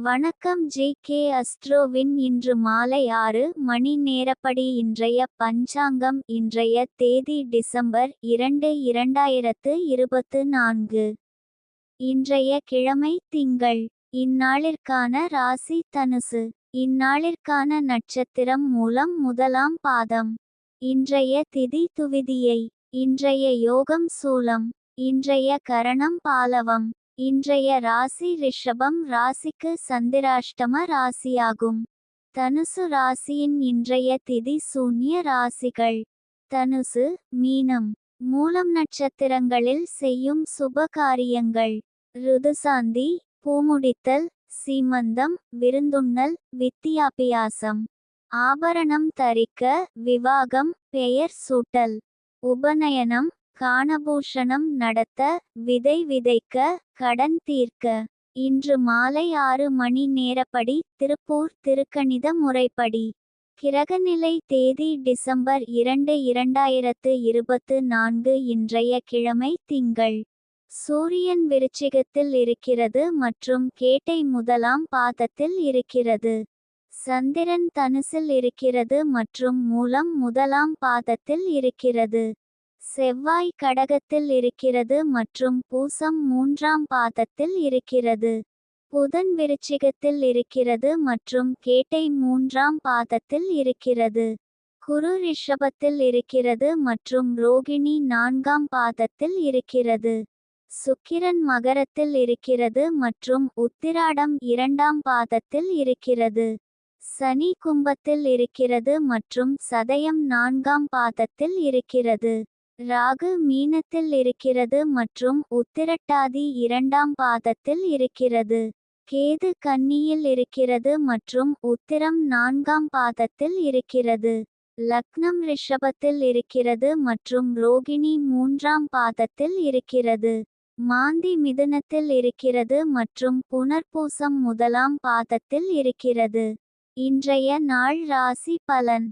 வணக்கம் ஜி.கே. அஸ்ட்ரோவின் இன்று மாலை 6 மணி நேரப்படி இன்றைய பஞ்சாங்கம். இன்றைய தேதி டிசம்பர் 2, 2024. இன்றைய கிழமை திங்கள். இந்நாளிற்கான ராசி தனுசு. இந்நாளிற்கான நட்சத்திரம் மூலம் முதலாம் பாதம். இன்றைய திதி துவிதியை. இன்றைய யோகம் சூலம். இன்றைய கரணம் பாலவம். இன்றைய ராசி ரிஷபம் ராசிக்கு சந்திராஷ்டம ராசியாகும். தனுசு ராசியின் இன்றைய திதி சூன்ய ராசிகள். தனுசு, மீனம். மூலம் நட்சத்திரங்களில் செய்யும் சுப காரியங்கள்: ருதுசாந்தி, பூமுடித்தல், சீமந்தம், விருந்துண்ணல், வித்தியாபியாசம், ஆபரணம் தரிக்க, விவாகம், பெயர் சூட்டல், உபநயனம், காணபூஷணம் நடத்த, விதை விதைக்க, கடன் தீர்க்க. இன்று மாலை 6 மணி நேரப்படி திருப்பூர் திருக்கணித முறைப்படி. கிரகநிலை தேதி டிசம்பர் 2, 2024. இன்றைய கிழமை திங்கள். சூரியன் விருச்சிகத்தில் இருக்கிறது மற்றும் கேட்டை முதலாம் பாதத்தில் இருக்கிறது. சந்திரன் தனுசில் இருக்கிறது மற்றும் மூலம் முதலாம் பாதத்தில் இருக்கிறது. செவ்வாய் கடகத்தில் இருக்கிறது மற்றும் பூசம் 3ஆம் பாதத்தில் இருக்கிறது. புதன் விருச்சிகத்தில் இருக்கிறது மற்றும் கேட்டை 3ஆம் பாதத்தில் இருக்கிறது. குரு ரிஷபத்தில் இருக்கிறது மற்றும் ரோகிணி 4ஆம் பாதத்தில் இருக்கிறது. சுக்கிரன் மகரத்தில் இருக்கிறது மற்றும் உத்திராடம் 2ஆம் பாதத்தில் இருக்கிறது. சனி கும்பத்தில் இருக்கிறது மற்றும் சதயம் 4ஆம் பாதத்தில் இருக்கிறது. ராகு மீனத்தில் இருக்கிறது மற்றும் உத்திரட்டாதி 2ஆம் பாதத்தில் இருக்கிறது. கேது கன்னியில் இருக்கிறது மற்றும் உத்திரம் 4ஆம் பாதத்தில் இருக்கிறது. லக்னம் ரிஷபத்தில் இருக்கிறது மற்றும் ரோகிணி 3ஆம் பாதத்தில் இருக்கிறது. மாந்தி மிதுனத்தில் இருக்கிறது மற்றும் புனர்பூசம் முதலாம் பாதத்தில் இருக்கிறது. இன்றைய நாள் ராசி பலன்.